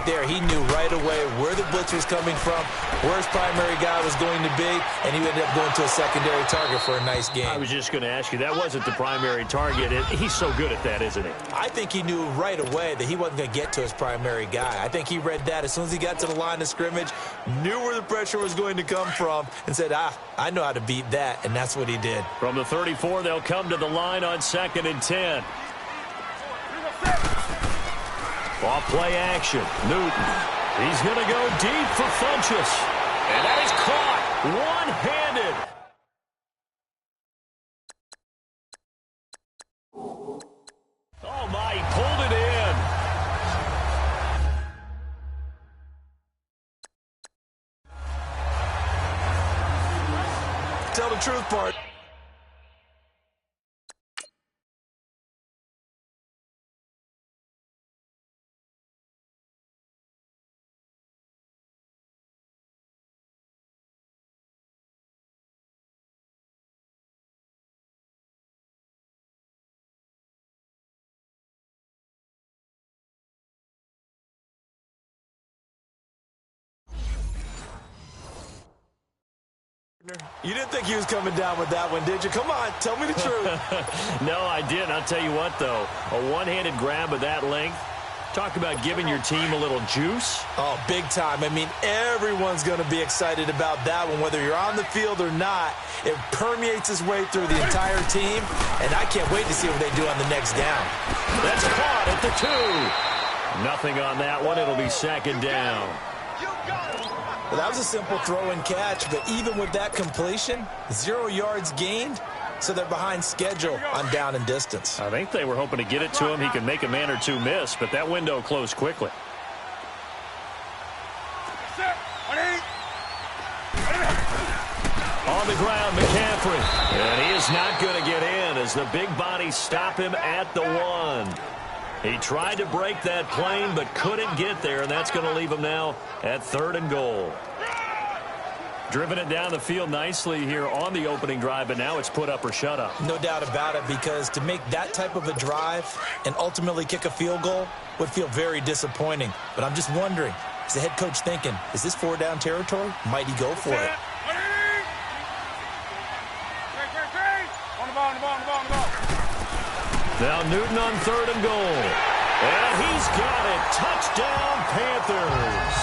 there, he knew right away where the blitz was coming from, where his primary guy was going to be, and he ended up going to a secondary target for a nice game. I was just going to ask you, that wasn't the primary target. He's so good at that, isn't he? I think he knew right away that he wasn't going to get to his primary guy. I think he read that as soon as he got to the line of scrimmage, knew where the pressure was going to come from, and said, I know how to beat that, and that's what he did. From the 34, they'll come to the line on 2nd and 10. Off play action. Newton. He's going to go deep for Funchess. And that is caught one-handed. Oh, my, he pulled it in. Tell the truth part. You didn't think he was coming down with that one, did you? Come on, tell me the truth. No, I didn't. I'll tell you what, though. A one-handed grab of that length. Talk about giving your team a little juice. Oh, big time. I mean, everyone's going to be excited about that one, whether you're on the field or not. It permeates its way through the entire team, and I can't wait to see what they do on the next down. That's caught at the 2. Nothing on that one. It'll be 2nd down. Well, that was a simple throw and catch, but even with that completion, 0 yards gained, so they're behind schedule on down and distance. I think they were hoping to get it to him. He could make a man or two miss, but that window closed quickly. On the ground, McCaffrey. And he is not going to get in as the big bodies stop him at the 1. He tried to break that plane but couldn't get there, and that's going to leave him now at 3rd and goal. Driven it down the field nicely here on the opening drive, but now it's put up or shut up. No doubt about it, because to make that type of a drive and ultimately kick a field goal would feel very disappointing. But I'm just wondering, is the head coach thinking, is this 4-down territory? Might he go for it? Now Newton on 3rd and goal. And he's got it. Touchdown, Panthers.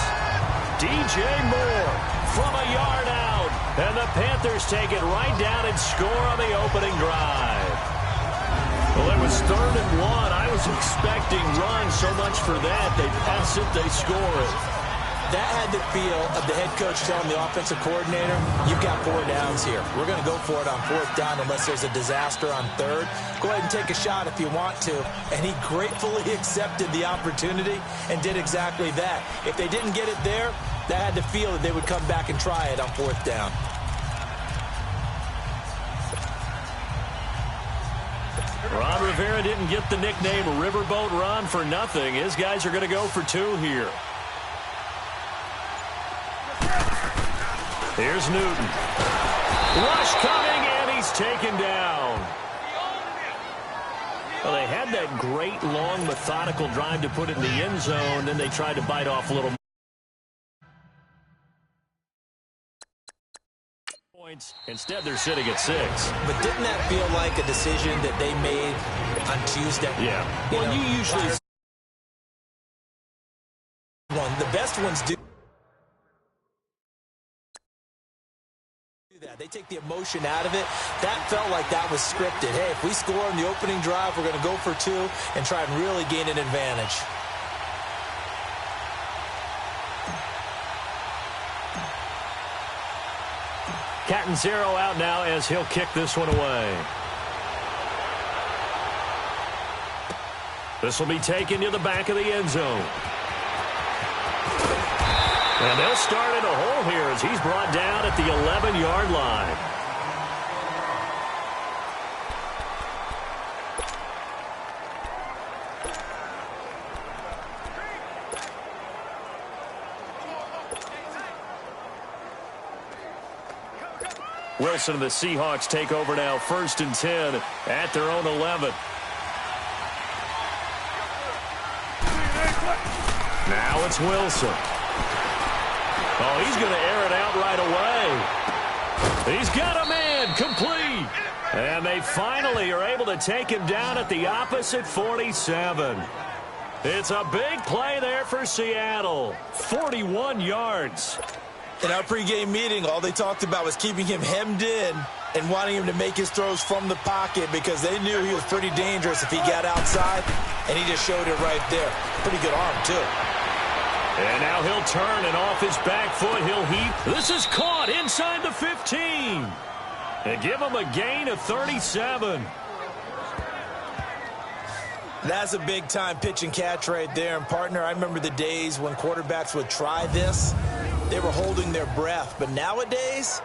DJ Moore from a yard out. And the Panthers take it right down and score on the opening drive. Well, it was 3rd and 1. I was expecting run so much for that. They pass it, they score it. That had the feel of the head coach telling the offensive coordinator, you've got 4 downs here. We're going to go for it on 4th down unless there's a disaster on 3rd. Go ahead and take a shot if you want to. And he gratefully accepted the opportunity and did exactly that. If they didn't get it there, that had the feel that they would come back and try it on 4th down. Ron Rivera didn't get the nickname Riverboat Ron for nothing. His guys are going to go for 2 here. Here's Newton. Rush coming, and he's taken down. Well, they had that great, long, methodical drive to put it in the end zone. Then they tried to bite off a little points. Instead, they're sitting at 6. But didn't that feel like a decision that they made on Tuesday? Yeah. Well, you usually... The best ones do that. They take the emotion out of it. That felt like that was scripted. Hey, if we score in the opening drive, we're going to go for 2 and try and really gain an advantage. Catanzaro out now as he'll kick this one away. This will be taken to the back of the end zone. And they'll start in a hole here as he's brought down at the 11-yard line. Wilson and the Seahawks take over now, 1st and 10 at their own 11. Now Now it's Wilson. Oh, he's going to air it out right away. He's got a man, complete. And they finally are able to take him down at the opposite 47. It's a big play there for Seattle. 41 yards. In our pregame meeting, all they talked about was keeping him hemmed in and wanting him to make his throws from the pocket because they knew he was pretty dangerous if he got outside, and he just showed it right there. Pretty good arm, too. And now he'll turn, and off his back foot, he'll heap. This is caught inside the 15. And give him a gain of 37. That's a big-time pitch and catch right there. And, partner, I remember the days when quarterbacks would try this. They were holding their breath. But nowadays,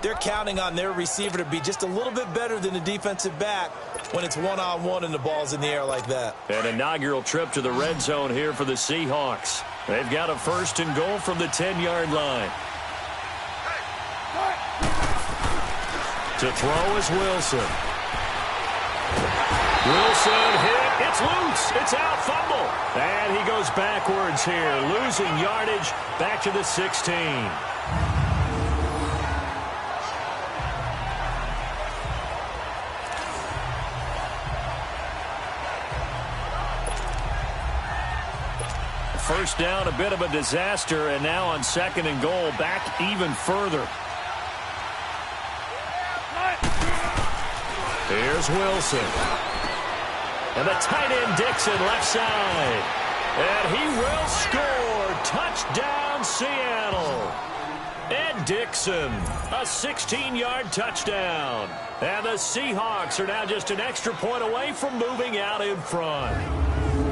they're counting on their receiver to be just a little bit better than the defensive back when it's one-on-one and the ball's in the air like that. An inaugural trip to the red zone here for the Seahawks. They've got a 1st and goal from the 10-yard line. To throw is Wilson. Wilson hit. It's loose. It's out. Fumble. And he goes backwards here, losing yardage back to the 16. First down, a bit of a disaster, and now on 2nd and goal, back even further. Here's Wilson. And the tight end Dixon left side. And he will score. Touchdown, Seattle. Ed Dixon, a 16-yard touchdown. And the Seahawks are now just an extra point away from moving out in front.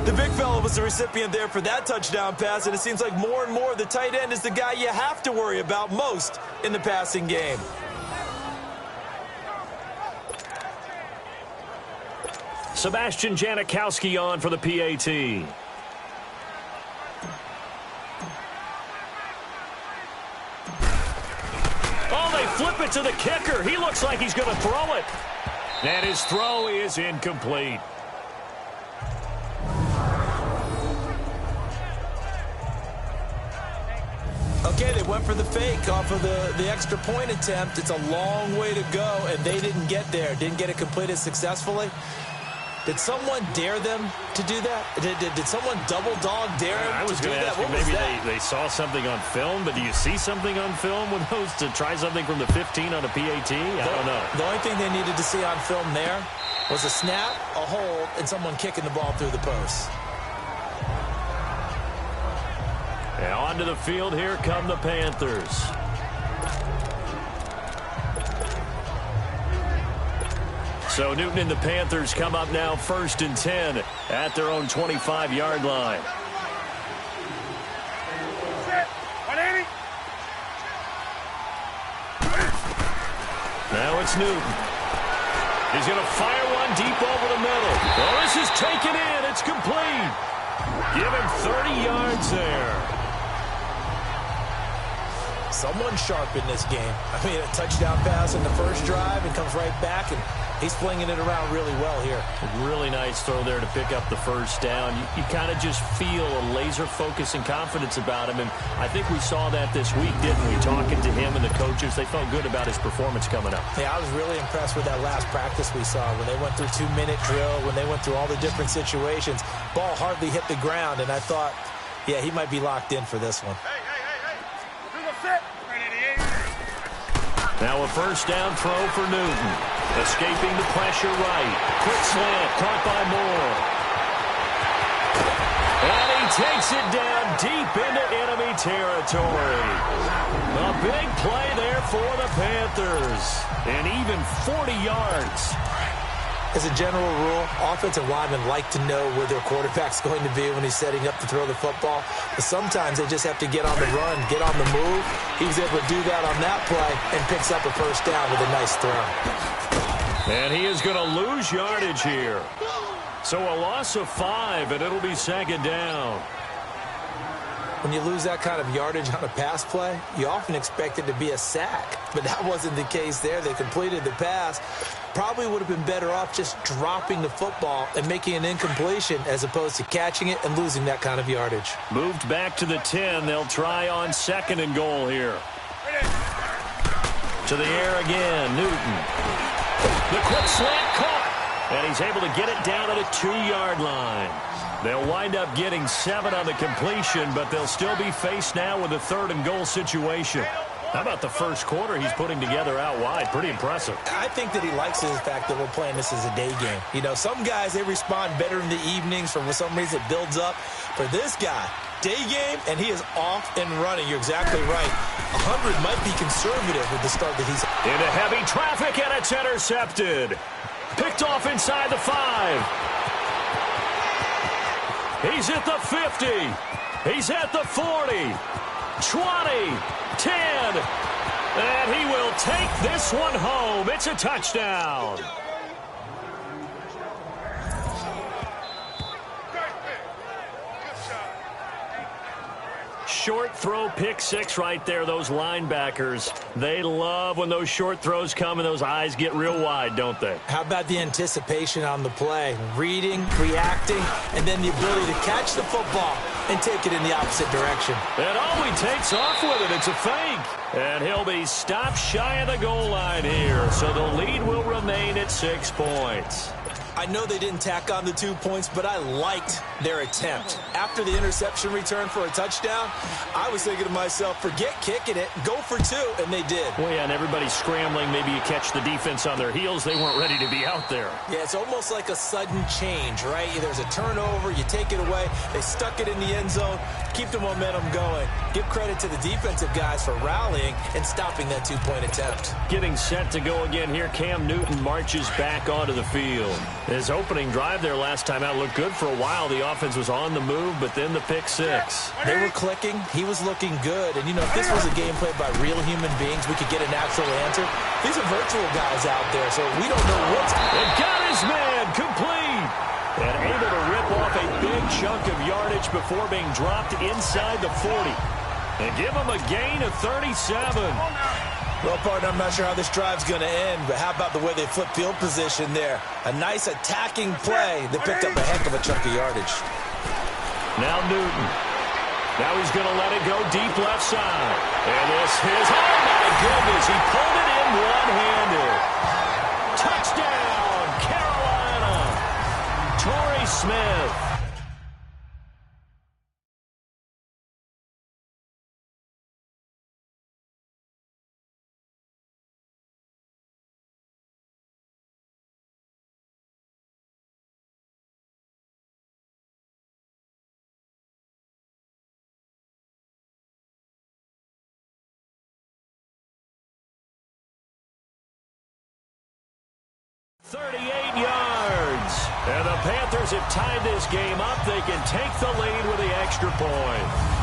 The big fella was the recipient there for that touchdown pass, and it seems like more and more the tight end is the guy you have to worry about most in the passing game. Sebastian Janikowski on for the PAT. Oh, they flip it to the kicker. He looks like he's going to throw it. And his throw is incomplete. Okay, they went for the fake off of the extra point attempt. It's a long way to go, and they didn't get there. Didn't get it completed successfully. Did someone dare them to do that? Did someone double dog dare them I was to do going to that? ask you, maybe they saw something on film, but do you see something on film with those to try something from the 15 on a PAT? I don't know. The only thing they needed to see on film there was a snap, a hold, and someone kicking the ball through the post. And onto the field, here come the Panthers. So Newton and the Panthers come up now 1st and 10 at their own 25-yard line. Now it's Newton. He's going to fire one deep over the middle. Oh, this is taken in. It's complete. Give him 30 yards there. Someone sharp in this game. I mean, a touchdown pass in the first drive and comes right back, and he's flinging it around really well here. A really nice throw there to pick up the first down. You kind of just feel a laser focus and confidence about him, and I think we saw that this week, didn't we? Talking to him and the coaches, they felt good about his performance coming up. Yeah, I was really impressed with that last practice we saw when they went through 2-minute drill, when they went through all the different situations. Ball hardly hit the ground, and I thought, yeah, he might be locked in for this one. Now a first down throw for Newton. Escaping the pressure right. Quick slant caught by Moore. And he takes it down deep into enemy territory. A big play there for the Panthers. And even 40 yards. As a general rule, offensive linemen like to know where their quarterback's going to be when he's setting up to throw the football. But sometimes they just have to get on the run, get on the move. He was able to do that on that play and picks up a first down with a nice throw. And he is going to lose yardage here. So a loss of 5, and it'll be 2nd down. When you lose that kind of yardage on a pass play, you often expect it to be a sack. But that wasn't the case there. They completed the pass. Probably would have been better off just dropping the football and making an incompletion as opposed to catching it and losing that kind of yardage. Moved back to the 10. They'll try on 2nd and goal here. To the air again, Newton. The quick slant caught, and he's able to get it down at a 2-yard line. They'll wind up getting 7 on the completion, but they'll still be faced now with a 3rd and goal situation. How about the first quarter he's putting together out wide? Pretty impressive. I think that he likes the fact that we're playing this as a day game. You know, some guys, they respond better in the evenings. For some reason, it builds up. For this guy, day game, and he is off and running. You're exactly right. 100 might be conservative with the start that he's... Into heavy traffic, and it's intercepted. Picked off inside the 5. He's at the 50. He's at the 40. 20. 10. And he will take this one home. It's a touchdown. Short throw, pick 6 right there. Those linebackers, they love when those short throws come and those eyes get real wide, don't they? How about the anticipation on the play? Reading, reacting, and then the ability to catch the football and take it in the opposite direction. And Always takes off with it. It's a fake. And he'll be stopped shy of the goal line here. So the lead will remain at 6 points. I know they didn't tack on the 2 points, but I liked their attempt. After the interception return for a touchdown, I was thinking to myself, forget kicking it, go for 2, and they did. Well, yeah, and everybody's scrambling. Maybe you catch the defense on their heels. They weren't ready to be out there. Yeah, it's almost like a sudden change, right? There's a turnover, you take it away, they stuck it in the end zone, keep the momentum going. Give credit to the defensive guys for rallying and stopping that 2-point attempt. Getting set to go again here, Cam Newton marches back onto the field. His opening drive there last time out looked good for a while. The offense was on the move, but then the pick 6. They were clicking. He was looking good. And, you know, if this was a game played by real human beings, we could get a natural answer. These are virtual guys out there, so we don't know what's... It got his man complete. And able to rip off a big chunk of yardage before being dropped inside the 40. And give him a gain of 37. Well, partner, I'm not sure how this drive's going to end, but how about the way they flip field position there? A nice attacking play that picked up a heck of a chunk of yardage. Now Newton. Now he's going to let it go deep left side. And this is, oh my goodness, he pulled it in one-handed. Touchdown, Carolina. Torrey Smith. And the Panthers have tied this game up. They can take the lead with the extra point.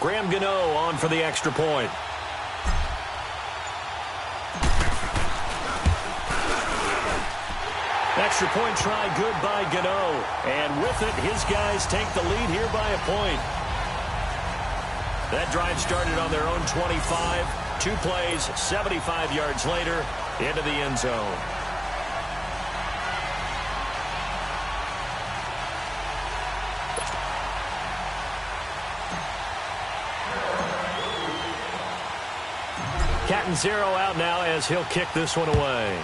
Graham Gano on for the extra point. Extra point try good by Gano. And with it, his guys take the lead here by a point. That drive started on their own 25. 2 plays, 75 yards later, into the end zone. Catanzaro out now as he'll kick this one away.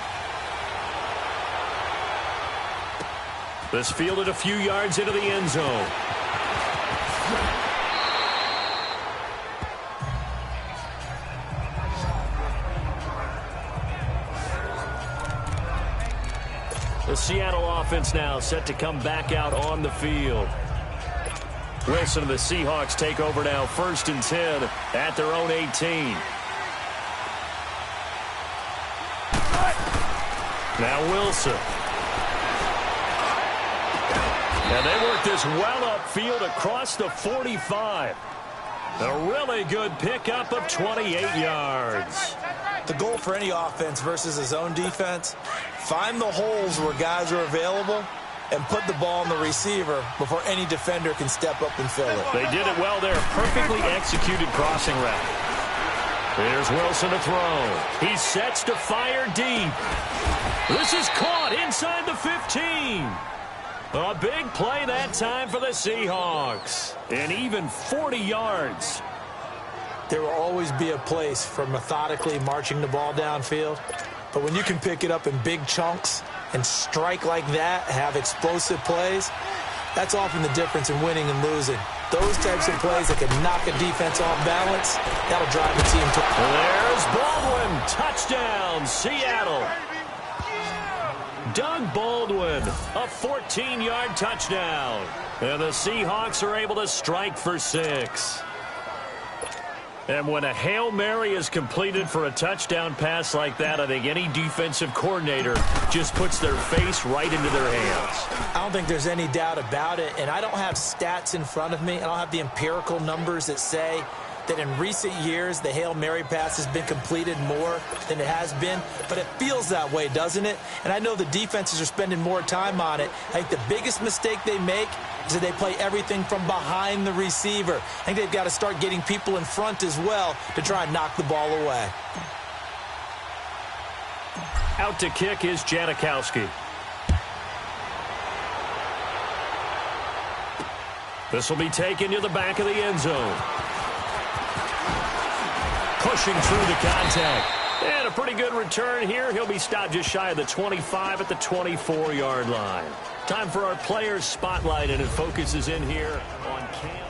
This fielded a few yards into the end zone. The Seattle offense now set to come back out on the field. Wilson and the Seahawks take over now, 1st and 10 at their own 18. Now Wilson. And they work this well upfield across the 45. A really good pickup of 28 yards. The goal for any offense versus a zone defense, find the holes where guys are available and put the ball on the receiver before any defender can step up and fill it. They did it well there. Perfectly executed crossing route. Here's Wilson to throw. He sets to fire deep. This is caught inside the 15. A big play that time for the Seahawks. And even 40 yards. There will always be a place for methodically marching the ball downfield. But when you can pick it up in big chunks and strike like that, have explosive plays, that's often the difference in winning and losing. Those types of plays that can knock a defense off balance, that'll drive a team to... There's Baldwin. Touchdown, Seattle. Doug Baldwin, a 14-yard touchdown. And the Seahawks are able to strike for 6. And when a Hail Mary is completed for a touchdown pass like that, I think any defensive coordinator just puts their face right into their hands. I don't think there's any doubt about it, and I don't have stats in front of me. I don't have the empirical numbers that say that in recent years the Hail Mary pass has been completed more than it has been, but it feels that way, doesn't it? And I know the defenses are spending more time on it. I think the biggest mistake they make is that they play everything from behind the receiver. I think they've got to start getting people in front as well to try and knock the ball away. Out to kick is Janikowski. This will be taken to the back of the end zone. Pushing through the contact. And a pretty good return here. He'll be stopped just shy of the 25 at the 24-yard line. Time for our players' spotlight, and it focuses in here on Cam.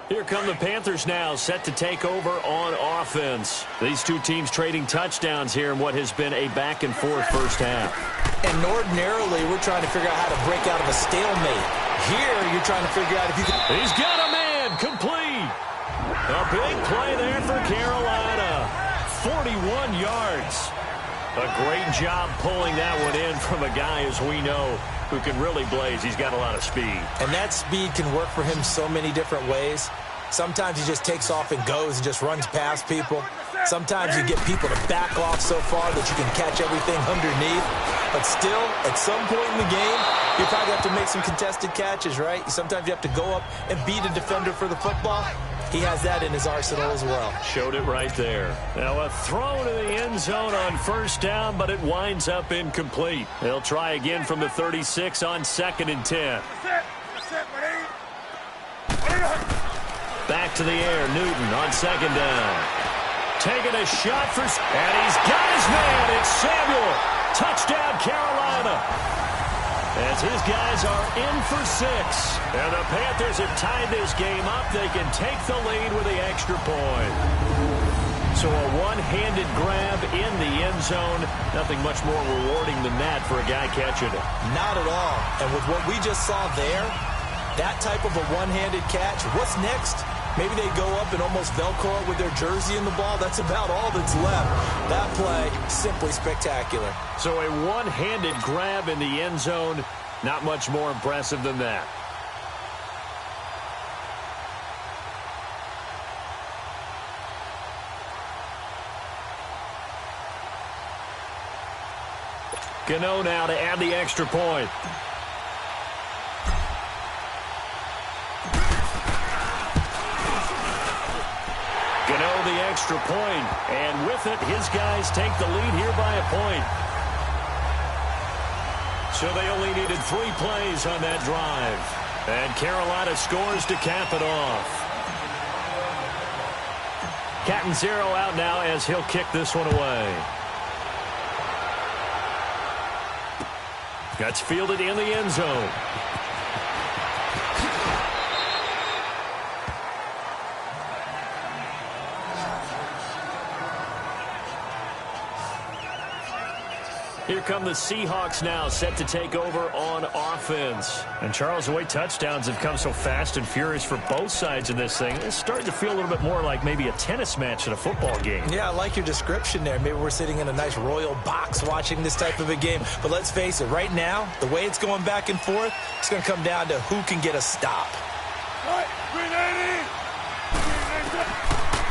Here come the Panthers now, set to take over on offense. These two teams trading touchdowns here in what has been a back-and-forth first half. And ordinarily, we're trying to figure out how to break out of a stalemate. Here, you're trying to figure out if you can... He's got a man, complete. A big play there for Carolina. 41 yards. A great job pulling that one in from a guy, as we know, who can really blaze. He's got a lot of speed. And that speed can work for him so many different ways. Sometimes he just takes off and goes and just runs past people. Sometimes you get people to back off so far that you can catch everything underneath. But still, at some point in the game, you probably have to make some contested catches, right? Sometimes you have to go up and beat a defender for the football. He has that in his arsenal as well. Showed it right there. Now a throw to the end zone on first down, but it winds up incomplete. They'll try again from the 36 on 2nd and 10. Back to the air, Newton on 2nd down. Taking a shot for... And he's got his man. It's Samuel. Touchdown, Carolina. As his guys are in for 6. And the Panthers have tied this game up. They can take the lead with the extra point. So a one-handed grab in the end zone. Nothing much more rewarding than that for a guy catching it. Not at all. And with what we just saw there, that type of a one-handed catch, what's next? Maybe they go up and almost Velcro it with their jersey in the ball. That's about all that's left. That play, simply spectacular. So a one-handed grab in the end zone, not much more impressive than that. Gano now to add the extra point. Gano the extra point, and with it, his guys take the lead here by a point. So they only needed 3 plays on that drive. And Carolina scores to cap it off. Catanzaro out now as he'll kick this one away. That's fielded in the end zone. Here come the Seahawks now, set to take over on offense. And Charles, the way touchdowns have come so fast and furious for both sides of this thing, it's starting to feel a little bit more like maybe a tennis match at a football game. Yeah, I like your description there. Maybe we're sitting in a nice royal box watching this type of a game. But let's face it, right now, the way it's going back and forth, it's going to come down to who can get a stop.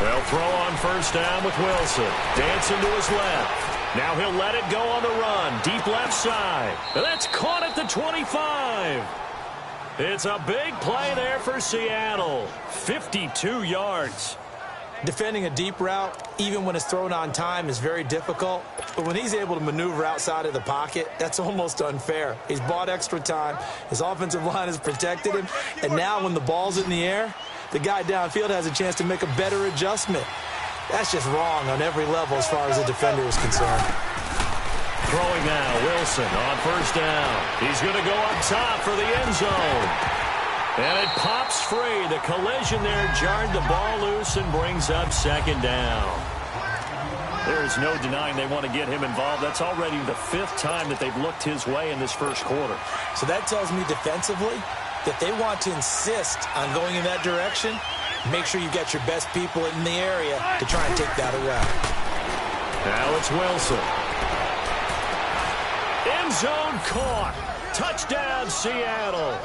They'll throw on first down with Wilson. Dancing to his left. Now he'll let it go on the run. Deep left side. And that's caught at the 25. It's a big play there for Seattle. 52 yards. Defending a deep route, even when it's thrown on time, is very difficult. But when he's able to maneuver outside of the pocket, that's almost unfair. He's bought extra time. His offensive line has protected him. And now when the ball's in the air, the guy downfield has a chance to make a better adjustment. That's just wrong on every level as far as the defender is concerned. Throwing now, Wilson on first down. He's going to go up top for the end zone. And it pops free. The collision there jarred the ball loose and brings up second down. There's no denying they want to get him involved. That's already the 5th time that they've looked his way in this first quarter. So that tells me defensively that they want to insist on going in that direction. Make sure you get your best people in the area to try and take that away. Now it's Wilson. End zone caught. Touchdown, Seattle.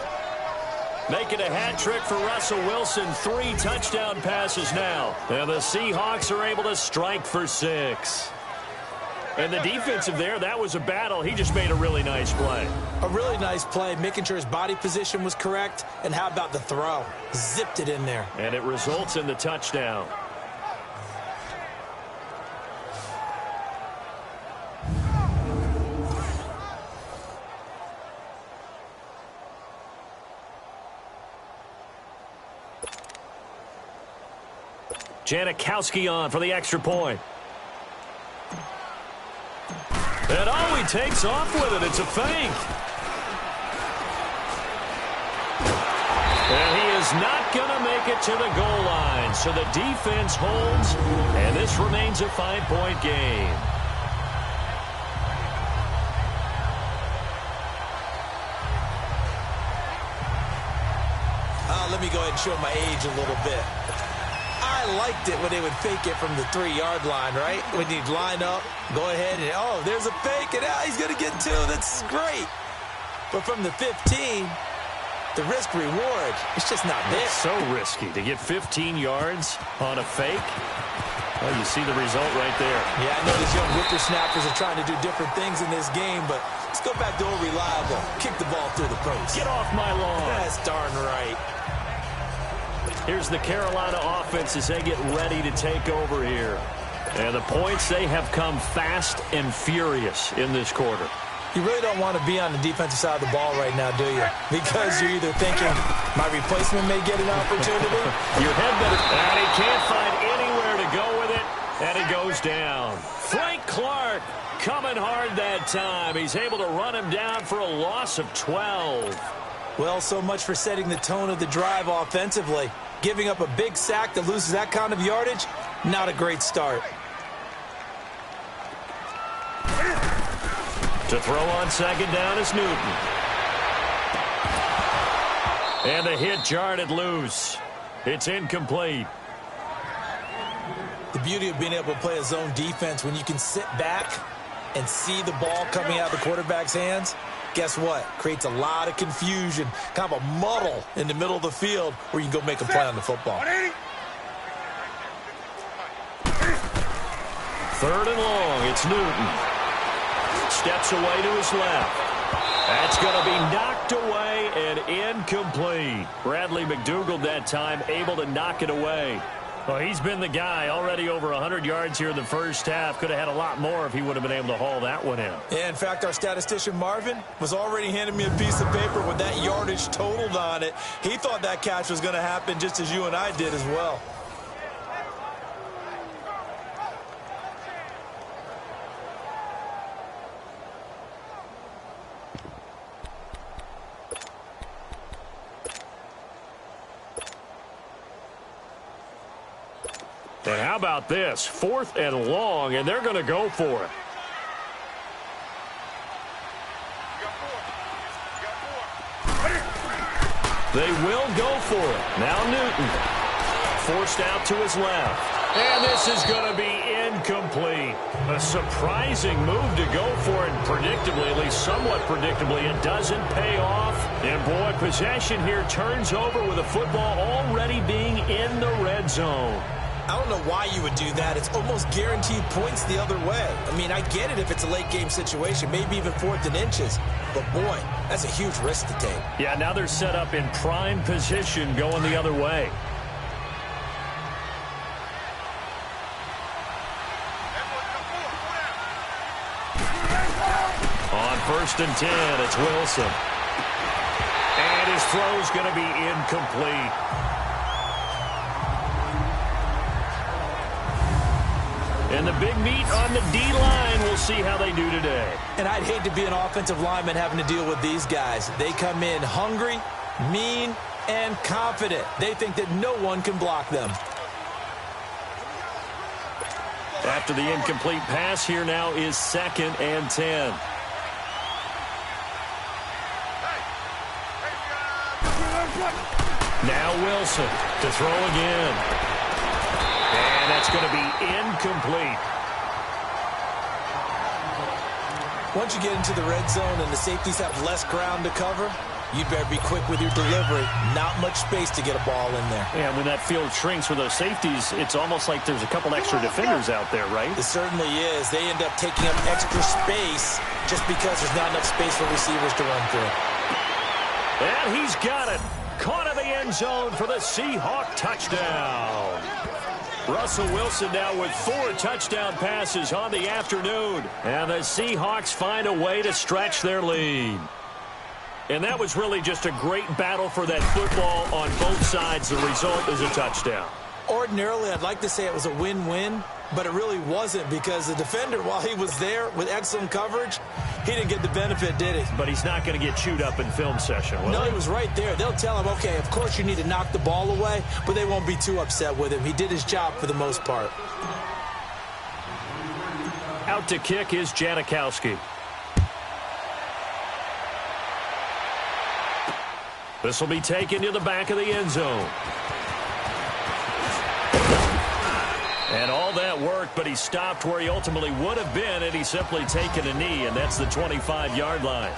Make it a hat trick for Russell Wilson. 3 touchdown passes now. And the Seahawks are able to strike for 6. And the defensive there, that was a battle. He just made a really nice play. A really nice play, making sure his body position was correct. And how about the throw? Zipped it in there. And it results in the touchdown. Janikowski on for the extra point. And he takes off with it. It's a fake. And he is not going to make it to the goal line. So the defense holds, and this remains a 5-point game. Let me go ahead and show my age a little bit. I liked it when they would fake it from the 3-yard line, right? When you'd line up, go ahead and, oh, there's a fake, and he's going to get 2. That's great. But from the 15, the risk-reward, it's just not there. It's so risky to get 15 yards on a fake. Well, you see the result right there. Yeah, I know these young whippersnappers are trying to do different things in this game, but let's go back to old reliable. Kick the ball through the post. Get off my lawn. That's darn right. Here's the Carolina offense as they get ready to take over here. And the points, they have come fast and furious in this quarter. You really don't want to be on the defensive side of the ball right now, do you? Because you're either thinking, my replacement may get an opportunity. Your head better. And he can't find anywhere to go with it. And it goes down. Frank Clark coming hard that time. He's able to run him down for a loss of 12. Well, so much for setting the tone of the drive offensively. Giving up a big sack that loses that kind of yardage, not a great start. To throw on second down is Newton. And the hit jarred it loose. It's incomplete. The beauty of being able to play a zone defense when you can sit back and see the ball coming out of the quarterback's hands, guess what? Creates a lot of confusion, kind of a muddle in the middle of the field where you can go make a play on the football. 3rd and long, it's Newton. Steps away to his left. That's going to be knocked away and incomplete. Bradley McDougald that time able to knock it away. Well, he's been the guy already over 100 yards here in the first half. Could have had a lot more if he would have been able to haul that one in. Yeah, in fact, our statistician Marvin was already handing me a piece of paper with that yardage totaled on it. He thought that catch was going to happen just as you and I did as well. And how about this? 4th and long, and they're going to go for it. They will go for it. Now Newton. Forced out to his left. And this is going to be incomplete. A surprising move to go for it. Predictably, at least somewhat predictably, it doesn't pay off. And boy, possession here turns over with the football already being in the red zone. I don't know why you would do that. It's almost guaranteed points the other way. I mean, I get it if it's a late game situation, maybe even 4th and inches. But boy, that's a huge risk to take. Yeah, now they're set up in prime position going the other way. On 1st and 10, it's Wilson. And his throw's going to be incomplete. And the big meat on the D-line. We'll see how they do today. And I'd hate to be an offensive lineman having to deal with these guys. They come in hungry, mean, and confident. They think that no one can block them. After the incomplete pass, here now is 2nd and 10. Now Wilson to throw again. And that's going to be incomplete. Once you get into the red zone and the safeties have less ground to cover, you better be quick with your delivery. Not much space to get a ball in there. And when that field shrinks with those safeties, it's almost like there's a couple extra defenders out there, right? It certainly is. They end up taking up extra space just because there's not enough space for receivers to run through. And he's got it. Caught in the end zone for the Seahawk touchdown. Russell Wilson now with 4 touchdown passes on the afternoon. And the Seahawks find a way to stretch their lead. And that was really just a great battle for that football on both sides. The result is a touchdown. Ordinarily, I'd like to say it was a win-win, but it really wasn't because the defender, while he was there with excellent coverage, he didn't get the benefit, did he? But he's not going to get chewed up in film session, will No, he? he was right there. They'll tell him, okay, of course you need to knock the ball away, but they won't be too upset with him. He did his job for the most part. Out to kick is Janikowski. This will be taken to the back of the end zone. And all that worked, but he stopped where he ultimately would have been had he simply taken a knee, and that's the 25-yard line.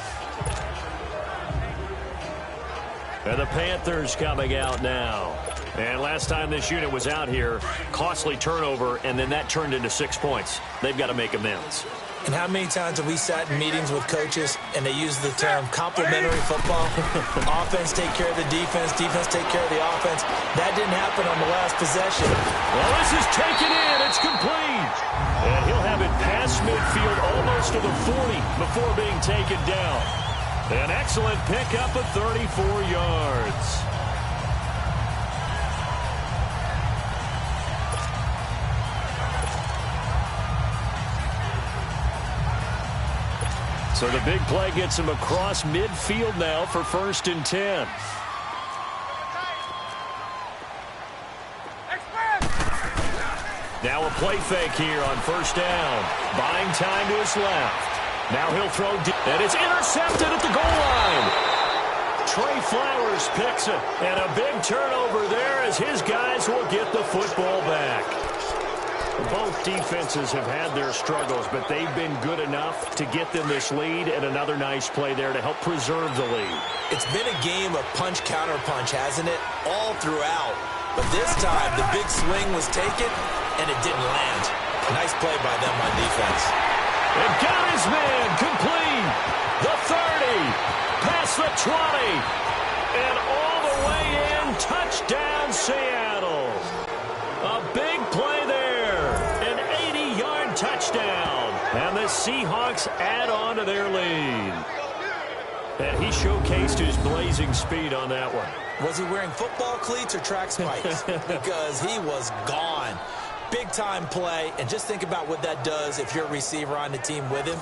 And the Panthers coming out now. And last time this unit was out here, costly turnover, and then that turned into 6 points. They've got to make amends. And how many times have we sat in meetings with coaches and they use the term complementary football? Offense take care of the defense, defense take care of the offense. That didn't happen on the last possession. Well, this is taken in. It's complete. And he'll have it past midfield almost to the 40 before being taken down. An excellent pickup of 34 yards. So the big play gets him across midfield now for 1st and 10. Now a play fake here on 1st down. Buying time to his left. Now he'll throw deep, and it's intercepted at the goal line. Trey Flowers picks it, and a big turnover there as his guys will get the football back. Both defenses have had their struggles, but they've been good enough to get them this lead, and another nice play there to help preserve the lead. It's been a game of punch-counter-punch, hasn't it? All throughout. But this time, the big swing was taken, and it didn't land. Nice play by them on defense. And got his man complete. The 30, past the 20, and all the way in. Touchdown, Seattle. A big play there. An 80-yard touchdown. And the Seahawks add on to their lead. And he showcased his blazing speed on that one. Was he wearing football cleats or track spikes? Because he was gone. Big-time play, and just think about what that does if you're a receiver on the team with him.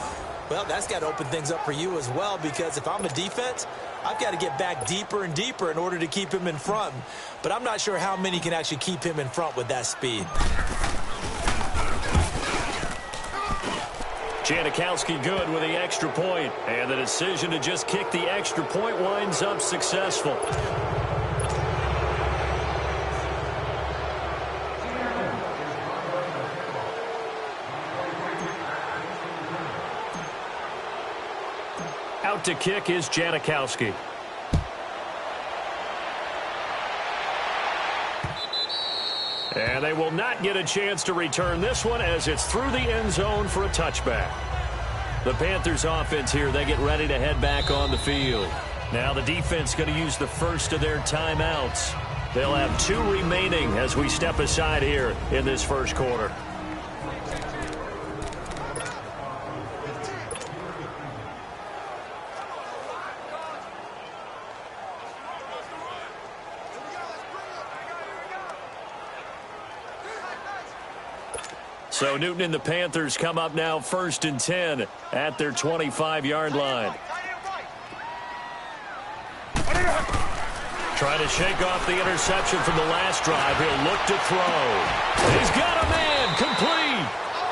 Well, that's got to open things up for you as well, because if I'm a defense, I've got to get back deeper and deeper in order to keep him in front. But I'm not sure how many can actually keep him in front with that speed. Janikowski good with the extra point, and the decision to just kick the extra point winds up successful. Out to kick is Janikowski. And they will not get a chance to return this one as it's through the end zone for a touchback. The Panthers offense here, they get ready to head back on the field. Now the defense going to use the first of their timeouts. They'll have 2 remaining as we step aside here in this first quarter. So Newton and the Panthers come up now 1st and 10 at their 25-yard line. Trying to shake off the interception from the last drive. He'll look to throw. He's got a man complete.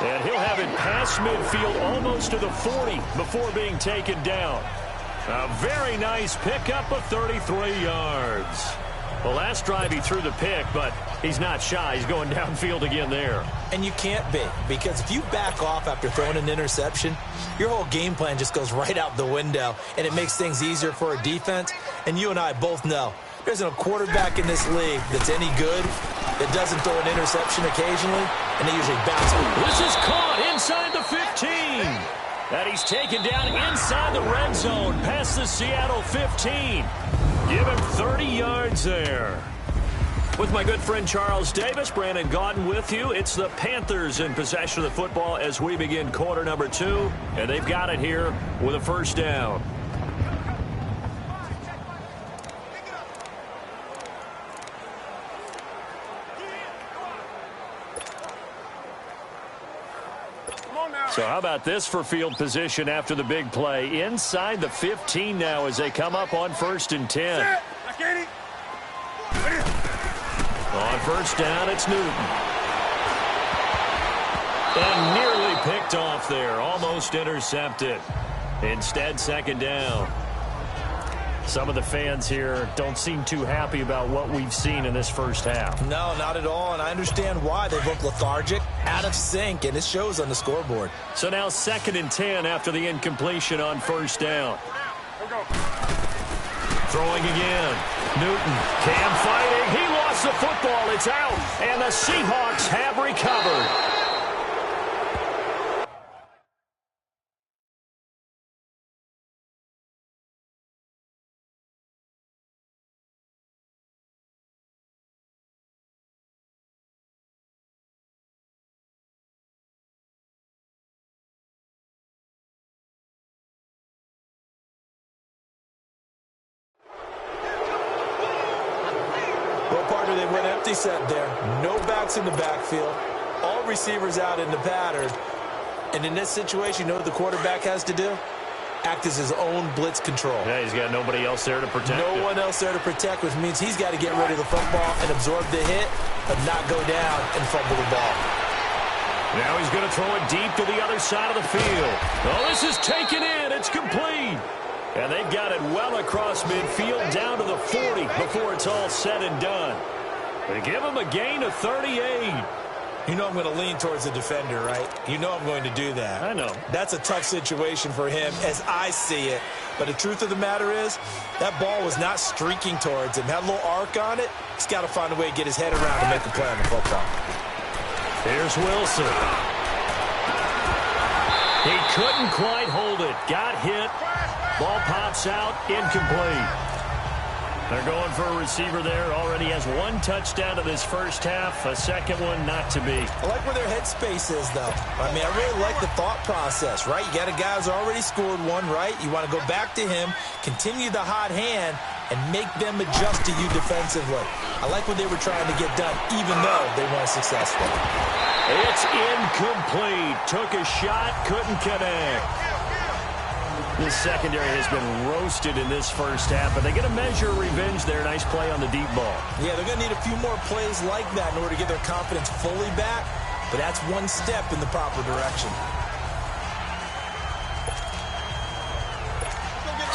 And he'll have it past midfield almost to the 40 before being taken down. A very nice pickup of 33 yards. The last drive he threw the pick, but he's not shy. He's going downfield again there. And you can't be, because if you back off after throwing an interception, your whole game plan just goes right out the window, and it makes things easier for a defense. And you and I both know there isn't a quarterback in this league that's any good that doesn't throw an interception occasionally, and they usually bounce it. This is caught inside the 15. And he's taken down inside the red zone past the Seattle 15. Give him 30 yards there. With my good friend Charles Davis, Brandon Gaudin with you. It's the Panthers in possession of the football as we begin quarter number 2. And they've got it here with a first down. So how about this for field position after the big play? Inside the 15 now as they come up on 1st and 10. On first down, it's Newton. And nearly picked off there. Almost intercepted. Instead, 2nd down. Some of the fans here don't seem too happy about what we've seen in this first half. No, not at all, and I understand why. They look lethargic, out of sync, and it shows on the scoreboard. So now 2nd and 10 after the incompletion on first down. Throwing again. Newton, Cam fighting. He lost the football. It's out, and the Seahawks have recovered. They went empty set there. No backs in the backfield. All receivers out in the pattern. And in this situation, you know what the quarterback has to do? Act as his own blitz control. Yeah, he's got nobody else there to protect him. No one else there to protect, which means he's got to get rid of the football and absorb the hit, but not go down and fumble the ball. Now he's going to throw it deep to the other side of the field. Oh, this is taken in. It's complete. And they've got it well across midfield down to the 40 before it's all said and done. They give him a gain of 38. You know I'm going to lean towards the defender, right? You know I'm going to do that. I know. That's a tough situation for him as I see it. But the truth of the matter is, that ball was not streaking towards him. Had a little arc on it. He's got to find a way to get his head around and make a play on the football. Here's Wilson. He couldn't quite hold it. Got hit. Ball pops out. Incomplete. They're going for a receiver there. Already has 1 touchdown to this first half. A second one not to be. I like where their headspace is, though. I mean, I really like the thought process, right? You got a guy who's already scored one, right? You want to go back to him, continue the hot hand, and make them adjust to you defensively. I like what they were trying to get done, even though they weren't successful. It's incomplete. Took a shot, couldn't connect. This secondary has been roasted in this first half, but they get a measure of revenge there. Nice play on the deep ball. Yeah, they're going to need a few more plays like that in order to get their confidence fully back, but that's one step in the proper direction.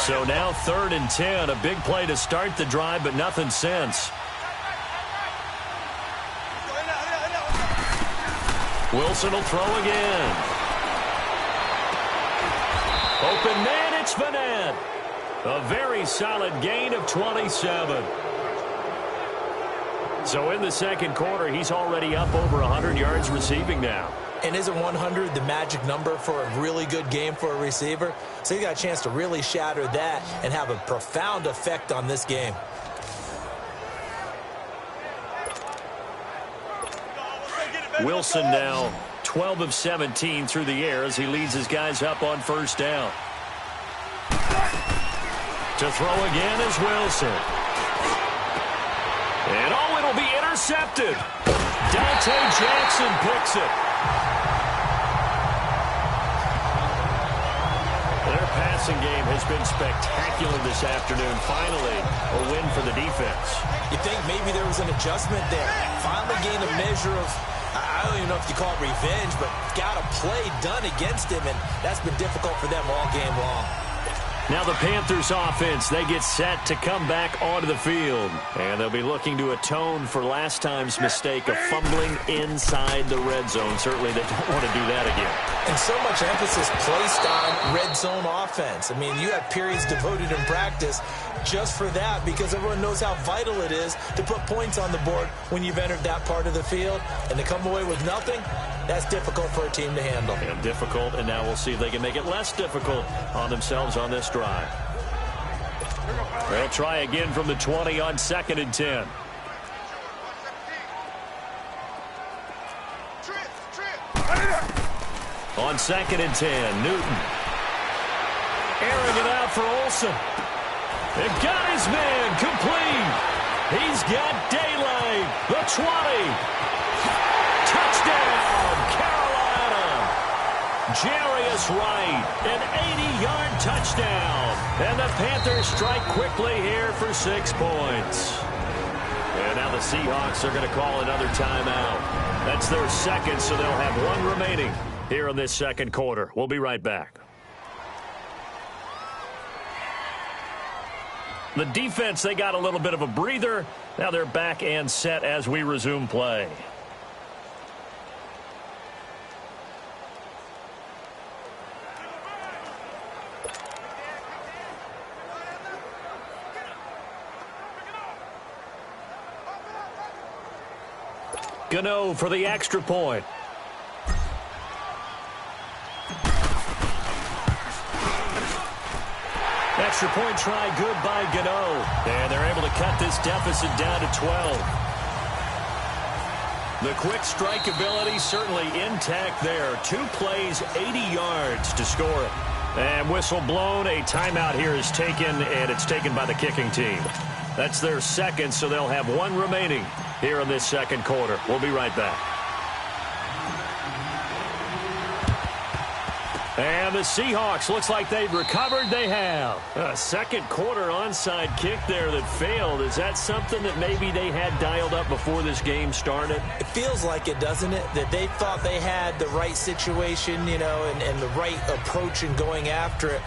So now 3rd and 10. A big play to start the drive, but nothing since. Wilson will throw again. Open man, it's Vanette. A very solid gain of 27. So in the second quarter, he's already up over 100 yards receiving now. And isn't 100 the magic number for a really good game for a receiver? So he got a chance to really shatter that and have a profound effect on this game. Wilson now 12 of 17 through the air as he leads his guys up on 1st down. To throw again is Wilson. And oh, it'll be intercepted. Dante Jackson picks it. Their passing game has been spectacular this afternoon. Finally, a win for the defense. You think maybe there was an adjustment there. Finally gained a measure of, I don't even know if you call it revenge, but got a play done against him, and that's been difficult for them all game long. Now the Panthers offense, they get set to come back onto the field. And they'll be looking to atone for last time's mistake of fumbling inside the red zone. Certainly they don't want to do that again. And so much emphasis placed on red zone offense. I mean, you have periods devoted in practice just for that because everyone knows how vital it is to put points on the board when you've entered that part of the field. And to come away with nothing, that's difficult for a team to handle. And difficult, and now we'll see if they can make it less difficult on themselves on this drive. They'll try again from the 20 on 2nd and 10. On 2nd and 10, Newton. Airing it out for Olsen. It got his man complete. He's got daylight. The 20. Touchdown, Carolina. Jarius Wright, an 80-yard touchdown. And the Panthers strike quickly here for 6 points. And now the Seahawks are going to call another timeout. That's their second, so they'll have 1 remaining here in this second quarter. We'll be right back. The defense, they got a little bit of a breather. Now they're back and set as we resume play. Gano for the extra point. Extra point try good by Gano. And they're able to cut this deficit down to 12. The quick strike ability certainly intact there. 2 plays, 80 yards to score it. And whistle blown. A timeout here is taken, and it's taken by the kicking team. That's their second, so they'll have 1 remaining here in this second quarter. We'll be right back. And the Seahawks, looks like they've recovered. They have. A second quarter onside kick there that failed. Is that something that maybe they had dialed up before this game started? It feels like it, doesn't it? That they thought they had the right situation, you know, and the right approach in going after it.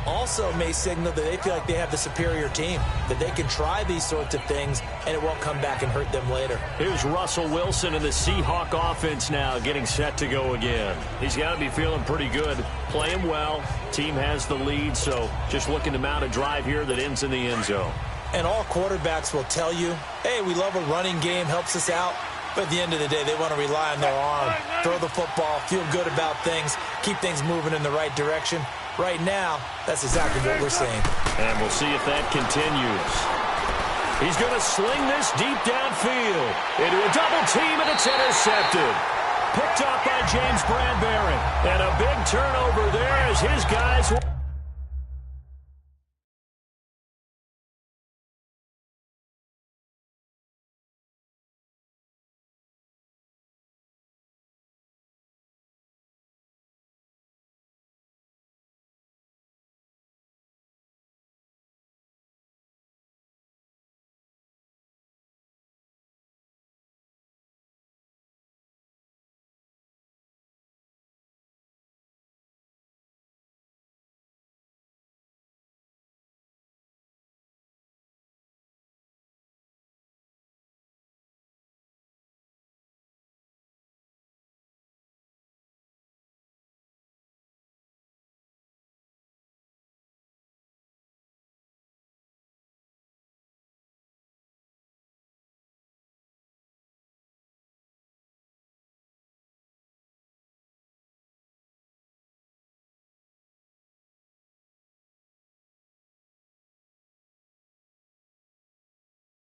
Also may signal that they feel like they have the superior team, that they can try these sorts of things and it won't come back and hurt them later. Here's Russell Wilson and the Seahawk offense now getting set to go again. He's got to be feeling pretty good, playing well. Team has the lead, so just looking to mount a drive here that ends in the end zone. And all quarterbacks will tell you, hey, we love a running game, helps us out. But at the end of the day, they want to rely on their arm, throw the football, feel good about things, keep things moving in the right direction. Right now, that's exactly what we're seeing. And we'll see if that continues. He's going to sling this deep downfield into a double team, and it's intercepted. Picked up by James Bradbury. And a big turnover there as his guys